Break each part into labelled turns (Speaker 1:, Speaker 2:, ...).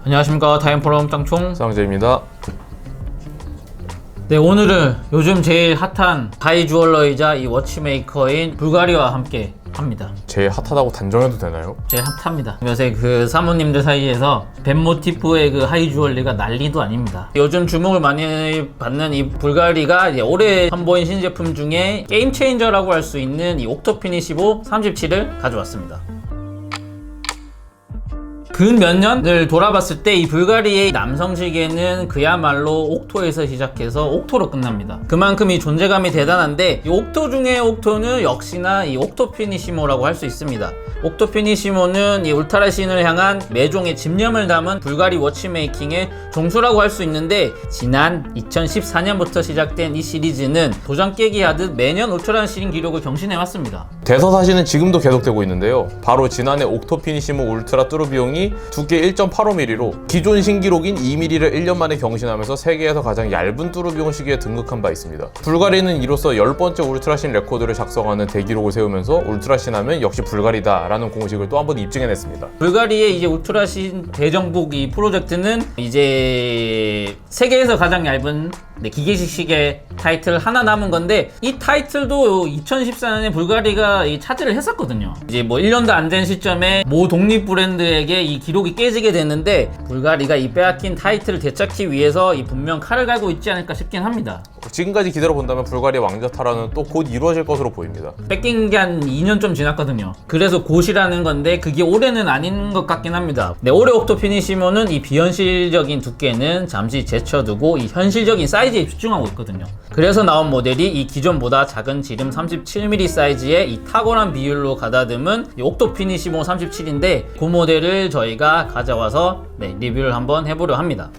Speaker 1: 안녕하십니까. 타임포럼 땅총
Speaker 2: 쌍재입니다.
Speaker 1: 네, 오늘은 요즘 제일 핫한 하이 주얼러이자 이 워치메이커인 불가리와 함께 합니다.
Speaker 2: 제일 핫하다고 단정해도 되나요?
Speaker 1: 제일 핫합니다. 요새 그 사모님들 사이에서 뱀 모티프의 그 하이 주얼리가 난리도 아닙니다. 요즘 주목을 많이 받는 이 불가리가 이제 올해 선보인 신제품 중에 게임 체인저라고 할 수 있는 이 옥토피니시보 37을 가져왔습니다. 근 몇 년을 돌아봤을 때 이 불가리의 남성 시계는 그야말로 옥토에서 시작해서 옥토로 끝납니다. 그만큼 이 존재감이 대단한데 이 옥토 중에 옥토는 역시나 이 옥토피니시모라고 할 수 있습니다. 옥토피니시모는 이 울트라신을 향한 매종의 집념을 담은 불가리 워치메이킹의 종수라고 할 수 있는데, 지난 2014년부터 시작된 이 시리즈는 도장 깨기 하듯 매년 울트라신 기록을 경신해왔습니다.
Speaker 2: 대서사시는 지금도 계속되고 있는데요. 바로 지난해 옥토피니시모 울트라 뚜루비용이 두께 1.85mm로 기존 신기록인 2mm를 1년 만에 경신하면서 세계에서 가장 얇은 뚜루비용 시계에 등극한 바 있습니다. 불가리는 이로써 10번째 울트라신 레코드를 작성하는 대기록을 세우면서 울트라신 하면 역시 불가리다 라는 공식을 또 한 번 입증해냈습니다.
Speaker 1: 불가리의 이제 울트라신 대정복 이 프로젝트는 이제 세계에서 가장 얇은 기계식 시계 타이틀 하나 남은 건데, 이 타이틀도 2014년에 불가리가 차지를 했었거든요. 이제 뭐 1년도 안 된 시점에 모 독립 브랜드에게 이 기록이 깨지게 됐는데, 불가리가 이 빼앗긴 타이틀을 되찾기 위해서 이 분명 칼을 갈고 있지 않을까 싶긴 합니다.
Speaker 2: 지금까지 기다려본다면 불가리의 왕좌 탈환은 또 곧 이루어질 것으로 보입니다.
Speaker 1: 뺏긴 게 한 2년 좀 지났거든요. 그래서 곧이라는 건데 그게 올해는 아닌 것 같긴 합니다. 네, 올해 옥토피니시모는 이 비현실적인 두께는 잠시 제쳐두고 이 현실적인 사이즈에 집중하고 있거든요. 그래서 나온 모델이 이 기존보다 작은 지름 37mm 사이즈의 이 탁월한 비율로 가다듬은 이 옥토피니시모 37인데, 그 모델을 저희가 가져와서 리뷰를 한번 해보려 합니다.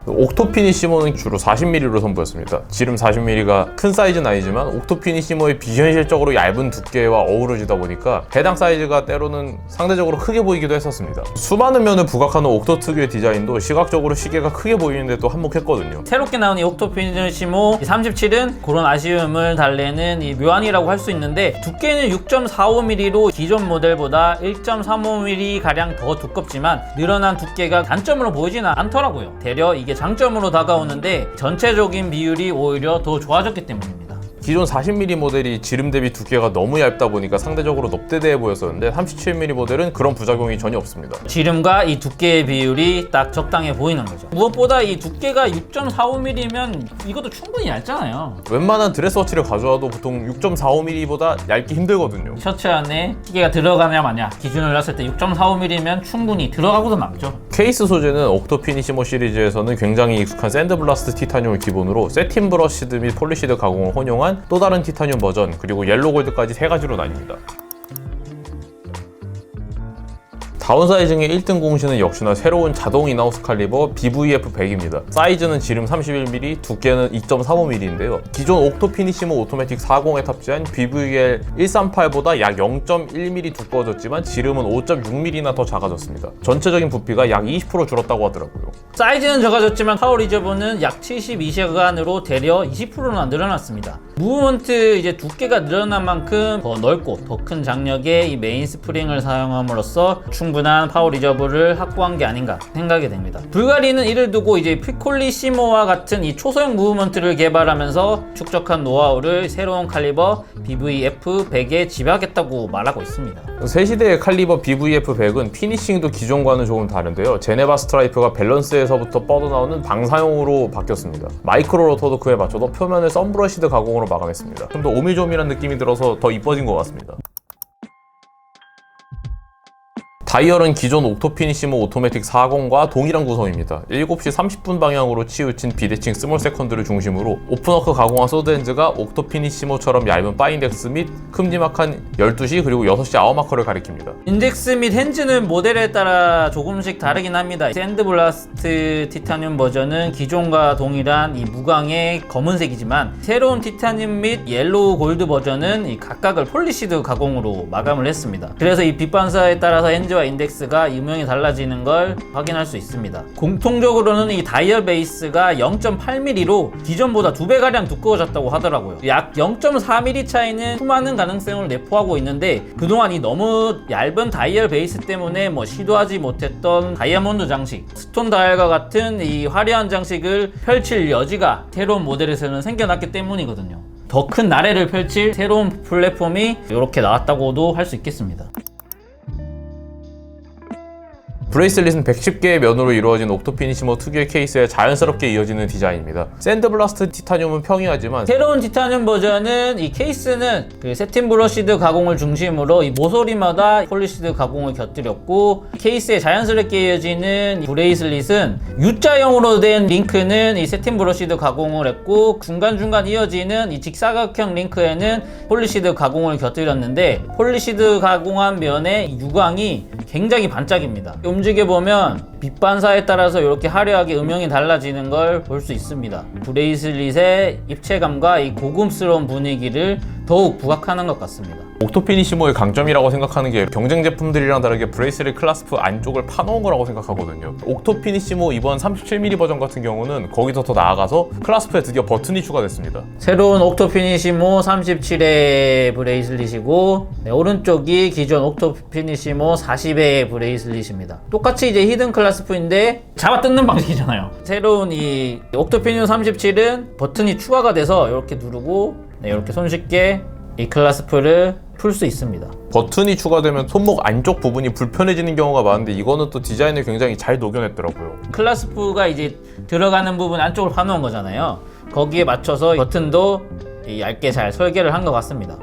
Speaker 2: 옥토피니시모는 주로 40mm로 선보였습니다. 지름 40mm가 큰 사이즈는 아니지만 옥토피니시모의 비현실적으로 얇은 두께와 어우러지다 보니까 해당 사이즈가 때로는 상대적으로 크게 보이기도 했었습니다. 수많은 면을 부각하는 옥토 특유의 디자인도 시각적으로 시계가 크게 보이는데 또 한몫했거든요.
Speaker 1: 새롭게 나온 이 옥토피니시모 37은 그런 아쉬움을 달래는 이 묘안이라고 할 수 있는데, 두께는 6.45mm로 기존 모델보다 1.35mm 가량 더 두껍지만 늘어난 두께가 단점으로 보이지는 않더라고요. 되려 이게 장점으로 다가오는데 전체적인 비율이 오히려 더 좋아졌기 때문입니다.
Speaker 2: 기존 40mm 모델이 지름 대비 두께가 너무 얇다 보니까 상대적으로 넙대대해 보였었는데 37mm 모델은 그런 부작용이 전혀 없습니다.
Speaker 1: 지름과 이 두께의 비율이 딱 적당해 보이는 거죠. 무엇보다 이 두께가 6.45mm면 이것도 충분히 얇잖아요.
Speaker 2: 웬만한 드레스워치를 가져와도 보통 6.45mm보다 얇기 힘들거든요.
Speaker 1: 셔츠 안에 시계가 들어가냐 마냐 기준을 놨을 때 6.45mm면 충분히 들어가고도 남죠.
Speaker 2: 케이스 소재는 옥토피니시모 시리즈에서는 굉장히 익숙한 샌드블라스트 티타늄을 기본으로 세틴 브러시드 및 폴리시드 가공을 혼용한 또 다른 티타늄 버전, 그리고 옐로 골드까지 세 가지로 나뉩니다. 다운사이징의 1등 공신은 역시나 새로운 자동 인하우스 칼리버 BVF100입니다. 사이즈는 지름 31mm, 두께는 2.35mm인데요. 기존 옥토피니시모 오토매틱 40에 탑재한 BVL 138보다 약 0.1mm 두꺼워졌지만 지름은 5.6mm나 더 작아졌습니다. 전체적인 부피가 약 20% 줄었다고 하더라고요.
Speaker 1: 사이즈는 적어졌지만 파워 리저브는 약 72시간으로 대려 20%나 늘어났습니다. 무브먼트 이제 두께가 늘어난 만큼 더 넓고 더 큰 장력의 이 메인 스프링을 사용함으로써 충분한 파워 리저브를 확보한 게 아닌가 생각이 됩니다. 불가리는 이를 두고 이제 피콜리시모와 같은 이 초소형 무브먼트를 개발하면서 축적한 노하우를 새로운 칼리버 BVF100에 집약했다고 말하고 있습니다.
Speaker 2: 새 시대의 칼리버 BVF100은 피니싱도 기존과는 조금 다른데요. 제네바 스트라이프가 밸런스에서부터 뻗어나오는 방사형으로 바뀌었습니다. 마이크로 로터 도크에 맞춰도 표면을 썬브러시드 가공으로 마감했습니다. 좀 더 오밀조밀한 느낌이 들어서 더 이뻐진 것 같습니다. 다이얼은 기존 옥토피니시모 오토매틱 40과 동일한 구성입니다. 7시 30분 방향으로 치우친 비대칭 스몰 세컨드를 중심으로 오픈워크 가공한 소드핸즈가 옥토피니시모처럼 얇은 파인덱스 및 큼지막한 12시 그리고 6시 아워마커를 가리킵니다.
Speaker 1: 인덱스 및 핸즈는 모델에 따라 조금씩 다르긴 합니다. 샌드블라스트 티타늄 버전은 기존과 동일한 이 무광의 검은색이지만, 새로운 티타늄 및 옐로우 골드 버전은 이 각각을 폴리시드 가공으로 마감을 했습니다. 그래서 이 빛 반사에 따라서 핸즈와 베이스와 인덱스가 음영이 달라지는 걸 확인할 수 있습니다. 공통적으로는 이 다이얼 베이스가 0.8mm로 기존보다 2배가량 두꺼워졌다고 하더라고요. 약 0.4mm 차이는 수많은 가능성을 내포하고 있는데, 그동안 이 너무 얇은 다이얼 베이스 때문에 뭐 시도하지 못했던 다이아몬드 장식, 스톤 다이얼과 같은 이 화려한 장식을 펼칠 여지가 새로운 모델에서는 생겨났기 때문이거든요. 더 큰 나래를 펼칠 새로운 플랫폼이 이렇게 나왔다고도 할 수 있겠습니다.
Speaker 2: 브레이슬릿은 110개의 면으로 이루어진 옥토피니시모 특유의 케이스에 자연스럽게 이어지는 디자인입니다. 샌드블라스트 티타늄은 평이하지만
Speaker 1: 새로운 티타늄 버전은 이 케이스는 그 세틴 브러시드 가공을 중심으로 이 모서리마다 폴리시드 가공을 곁들였고, 케이스에 자연스럽게 이어지는 이 브레이슬릿은 U자형으로 된 링크는 이 세틴 브러시드 가공을 했고, 중간중간 이어지는 이 직사각형 링크에는 폴리시드 가공을 곁들였는데, 폴리시드 가공한 면의 유광이 굉장히 반짝입니다. 움직여보면 빛 반사에 따라서 이렇게 화려하게 음영이 달라지는 걸 볼 수 있습니다. 브레이슬릿의 입체감과 이 고급스러운 분위기를 더욱 부각하는 것 같습니다.
Speaker 2: 옥토피니시모의 강점이라고 생각하는 게 경쟁 제품들이랑 다르게 브레이슬릿 클라스프 안쪽을 파놓은 거라고 생각하거든요. 옥토피니시모 이번 37mm 버전 같은 경우는 거기서 더 나아가서 클라스프에 드디어 버튼이 추가됐습니다.
Speaker 1: 새로운 옥토피니시모 37의 브레이슬릿이고, 네, 오른쪽이 기존 옥토피니시모 40의 브레이슬릿입니다. 똑같이 이제 히든 클라스프인데 잡아 뜯는 방식이잖아요. 새로운 이 옥토피니시모 37은 버튼이 추가가 돼서 이렇게 누르고, 네, 이렇게 손쉽게 이 클라스프를 풀 수 있습니다.
Speaker 2: 버튼이 추가되면 손목 안쪽 부분이 불편해지는 경우가 많은데, 이거는 또 디자인을 굉장히 잘 녹여냈더라고요.
Speaker 1: 클라스프가 이제 들어가는 부분 안쪽을 파놓은 거잖아요. 거기에 맞춰서 버튼도 얇게 잘 설계를 한 것 같습니다.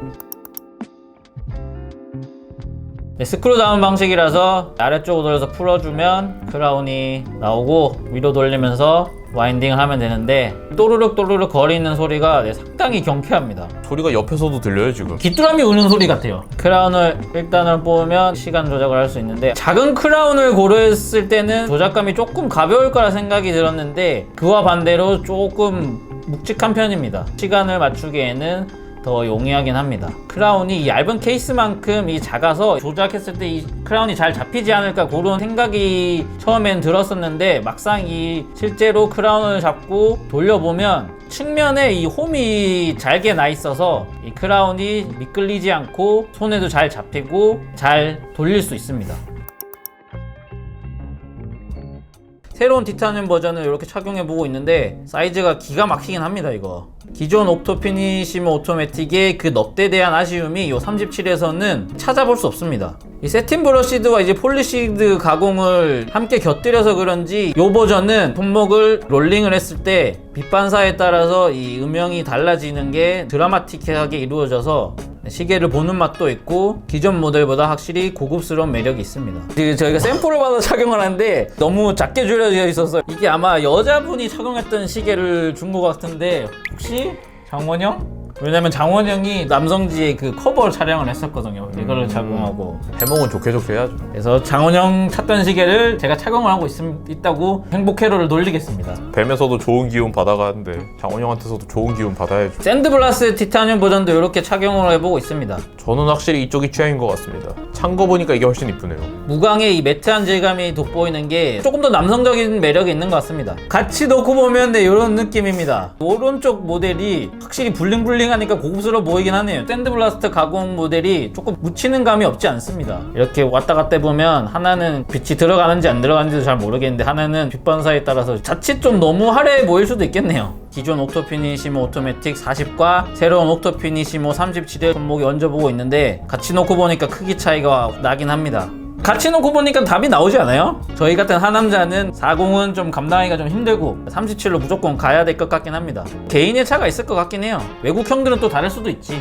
Speaker 1: 네, 스크류 다운 방식이라서 아래쪽으로 돌려서 풀어주면 크라운이 나오고, 위로 돌리면서 와인딩을 하면 되는데, 또르륵 또르륵 거리는 소리가 상당히 경쾌합니다.
Speaker 2: 소리가 옆에서도 들려요 지금.
Speaker 1: 귀뚜라미 우는 소리 같아요. 크라운을 일단은 뽑으면 시간 조작을 할 수 있는데, 작은 크라운을 고려했을 때는 조작감이 조금 가벼울 거라 생각이 들었는데, 그와 반대로 조금 묵직한 편입니다. 시간을 맞추기에는 더 용이하긴 합니다. 크라운이 이 얇은 케이스만큼 이 작아서 조작했을 때 이 크라운이 잘 잡히지 않을까, 그런 생각이 처음엔 들었었는데, 막상 이 실제로 크라운을 잡고 돌려보면 측면에 이 홈이 잘게 나 있어서 이 크라운이 미끌리지 않고 손에도 잘 잡히고 잘 돌릴 수 있습니다. 새로운 티타늄 버전을 이렇게 착용해보고 있는데, 사이즈가 기가 막히긴 합니다. 이거 기존 옥토피니시모 오토매틱의 그 넙대에 대한 아쉬움이 이 37에서는 찾아볼 수 없습니다. 이 세틴 브러시드와 이제 폴리시드 가공을 함께 곁들여서 그런지 이 버전은 손목을 롤링을 했을 때 빛 반사에 따라서 이 음영이 달라지는 게 드라마틱하게 이루어져서 시계를 보는 맛도 있고, 기존 모델보다 확실히 고급스러운 매력이 있습니다. 지금 저희가 샘플을 받아 착용을 하는데 너무 작게 줄여져 있어서 이게 아마 여자분이 착용했던 시계를 준 것 같은데, 혹시 장원영? 왜냐면 장원영이 남성지의 그 커버 촬영을 했었거든요. 이거를 착용하고.
Speaker 2: 해몽은 좋게 좋게 해야죠.
Speaker 1: 그래서 장원영 찾던 시계를 제가 착용을 하고 있다고 행복 회로를 돌리겠습니다.
Speaker 2: 뱀에서도 좋은 기운 받아가는데 장원영한테서도 좋은 기운 받아야죠.
Speaker 1: 샌드블라스트 티타늄 버전도 이렇게 착용을 해보고 있습니다.
Speaker 2: 저는 확실히 이쪽이 취향인 것 같습니다. 찬 거 보니까 이게 훨씬 이쁘네요.
Speaker 1: 무광의 이 매트한 질감이 돋보이는 게 조금 더 남성적인 매력이 있는 것 같습니다. 같이 놓고 보면 네, 이런 느낌입니다. 오른쪽 모델이 확실히 블링블링하니까 고급스러워 보이긴 하네요. 샌드블라스트 가공 모델이 조금 묻히는 감이 없지 않습니다. 이렇게 왔다 갔다 해보면 하나는 빛이 들어가는지 안 들어가는지도 잘 모르겠는데, 하나는 빛 반사에 따라서 자칫 좀 너무 화려해 보일 수도 있겠네요. 기존 옥토피니시모 오토매틱 40과 새로운 옥토피니시모 37의 손목에 얹어보고 있는데, 같이 놓고 보니까 크기 차이가 나긴 합니다. 같이 놓고 보니까 답이 나오지 않아요? 저희 같은 하남자는 40은 좀 감당하기가 좀 힘들고 37로 무조건 가야 될 것 같긴 합니다. 개인의 차가 있을 것 같긴 해요. 외국형들은 또 다를 수도 있지.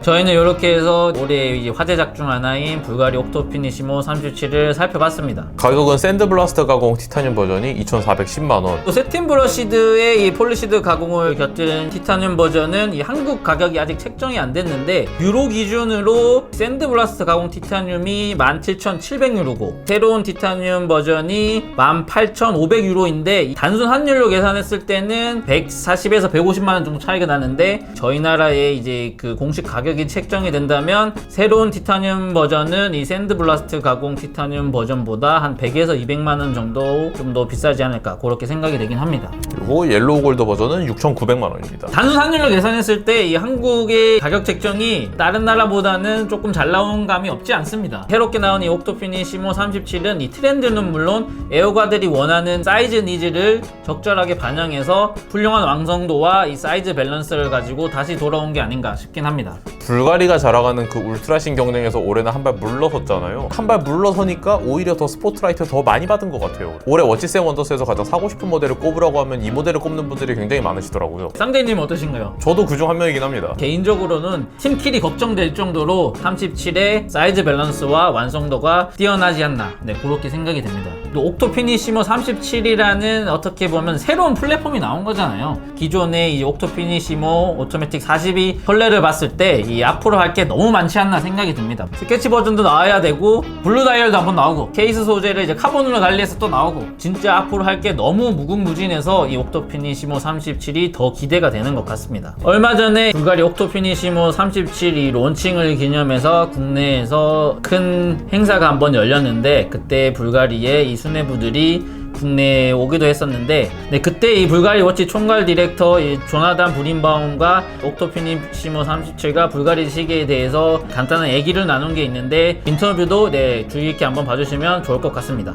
Speaker 1: 저희는 이렇게 해서 올해 이제 화제작 중 하나인 불가리 옥토피니시모 37을 살펴봤습니다.
Speaker 2: 가격은 샌드블라스트 가공 티타늄 버전이 2,410만원.
Speaker 1: 또 세틴 브러시드의 이 폴리시드 가공을 곁들인 티타늄 버전은 이 한국 가격이 아직 책정이 안 됐는데, 유로 기준으로 샌드블라스트 가공 티타늄이 17,700유로고 새로운 티타늄 버전이 18,500유로인데, 단순 환율로 계산했을 때는 140에서 150만원 정도 차이가 나는데, 저희 나라의 이제 그 공식 가격에 가격이 책정이 된다면 새로운 티타늄 버전은 이 샌드블라스트 가공 티타늄 버전보다 한 100에서 200만 원 정도 좀 더 비싸지 않을까 그렇게 생각이 되긴 합니다.
Speaker 2: 그리고 옐로우 골드 버전은 6,900만 원입니다.
Speaker 1: 단순 환율로 계산했을 때 이 한국의 가격 책정이 다른 나라보다는 조금 잘 나온 감이 없지 않습니다. 새롭게 나온 이 옥토피니시모 37은 이 트렌드는 물론 애호가들이 원하는 사이즈 니즈를 적절하게 반영해서 훌륭한 완성도와 이 사이즈 밸런스를 가지고 다시 돌아온 게 아닌가 싶긴 합니다.
Speaker 2: 불가리가 자랑하는 그 울트라신 경쟁에서 올해는 한 발 물러섰잖아요. 한 발 물러서니까 오히려 더 스포트라이트 더 많이 받은 것 같아요. 올해 워치스 앤 원더스에서 가장 사고 싶은 모델을 꼽으라고 하면 이 모델을 꼽는 분들이 굉장히 많으시더라고요.
Speaker 1: 쌍대님 어떠신가요?
Speaker 2: 저도 그중 한 명이긴 합니다.
Speaker 1: 개인적으로는 팀킬이 걱정될 정도로 37의 사이즈 밸런스와 완성도가 뛰어나지 않나 그렇게 생각이 됩니다. 또 옥토피니시모 37이라는 어떻게 보면 새로운 플랫폼이 나온 거잖아요. 기존의 이 옥토피니시모 오토매틱 42 컬러를 봤을 때 이 앞으로 할 게 너무 많지 않나 생각이 듭니다. 스케치 버전도 나와야 되고 블루 다이얼도 한번 나오고 케이스 소재를 이제 카본으로 달리해서 또 나오고 진짜 앞으로 할 게 너무 무궁무진해서 이 옥토피니시모 37이 더 기대가 되는 것 같습니다. 얼마 전에 불가리 옥토피니시모 37이 론칭을 기념해서 국내에서 큰 행사가 한번 열렸는데 그때 불가리의 이 수뇌부들이 국내에 오기도 했었는데 그때 이 불가리 워치 총괄 디렉터 이 조나단 브린바움과 옥토피니시모 37과 불가리 시계에 대해서 간단한 얘기를 나눈 게 있는데 인터뷰도 주의 있게 한번 봐주시면 좋을 것 같습니다.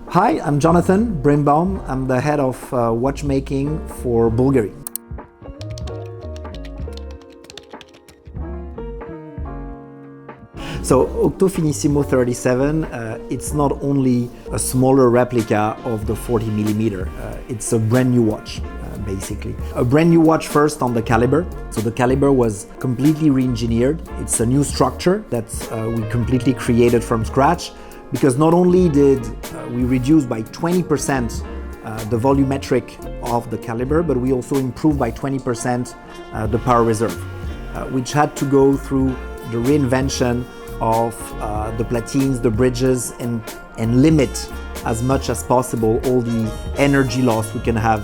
Speaker 3: Hi, I'm Jonathan Brimbaum. I'm the head of watchmaking for Bulgari. So Octofinissimo 37, it's not only a smaller replica of the 40mm, it's a brand new watch. Basically. A brand new watch first on the caliber. So the caliber was completely re-engineered. It's a new structure that we completely created from scratch because not only did we reduce by 20% the volumetric of the caliber, but we also improved by 20% the power reserve, which had to go through the reinvention of the platines, the bridges, and limit as much as possible all the energy loss we can have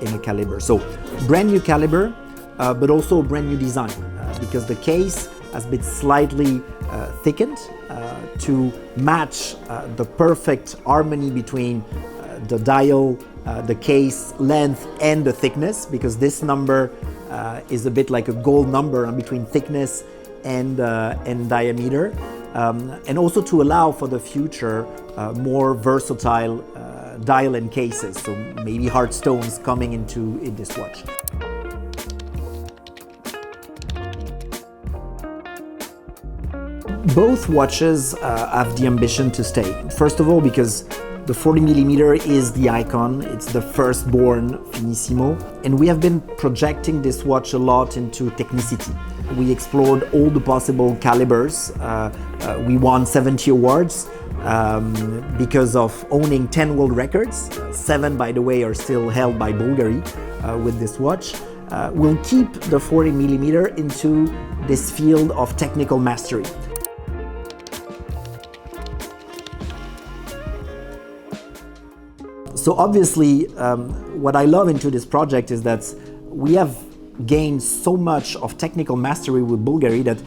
Speaker 3: in a caliber. So brand new caliber, but also a brand new design because the case has been slightly thickened to match the perfect harmony between the dial, the case length and the thickness, because this number is a bit like a gold number between thickness and diameter, and also to allow for the future more versatile dial and cases, so maybe hard stones coming in this watch. Both watches have the ambition to stay. First of all, because the 40mm is the icon, it's the firstborn Finissimo, and we have been projecting this watch a lot into technicity. We explored all the possible calibers. We won 70 awards because of owning 10 world records. 7, by the way, are still held by Bulgari with this watch. We'll keep the 40mm into this field of technical mastery. So obviously, what I love into this project is that we have gained so much of technical mastery with Bulgari that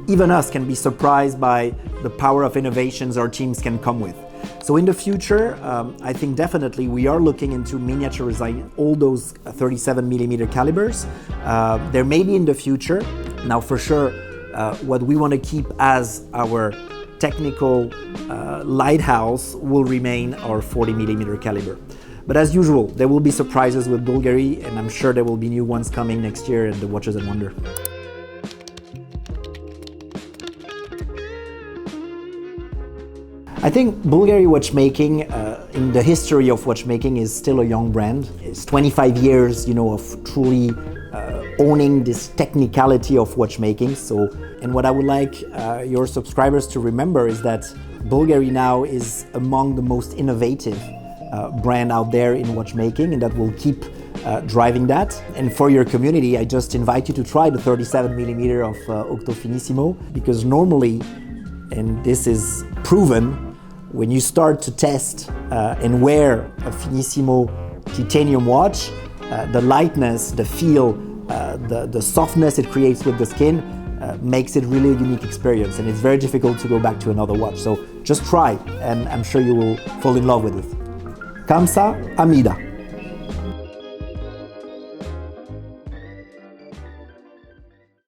Speaker 3: even us can be surprised by the power of innovations our teams can come with. So in the future, I think definitely we are looking into miniaturizing all those 37mm calibers. There may be in the future. Now for sure, what we want to keep as our technical lighthouse will remain our 40mm caliber. But as usual, there will be surprises with Bulgari, and I'm sure there will be new ones coming next year in the Watches and Wonder. I think Bulgari watchmaking, in the history of watchmaking, is still a young brand. It's 25 years, of truly owning this technicality of watchmaking. And what I would like your subscribers to remember is that Bulgari now is among the most innovative brand out there in watchmaking, and that will keep driving that. And for your community, I just invite you to try the 37mm of Octofinissimo, because normally, and this is proven, when you start to test and wear a Finissimo titanium watch, the lightness, the feel, the softness it creates with the skin makes it really a unique experience, and it's very difficult to go back to another watch. So just try, and I'm sure you will fall in love with it. Kamsa Amida.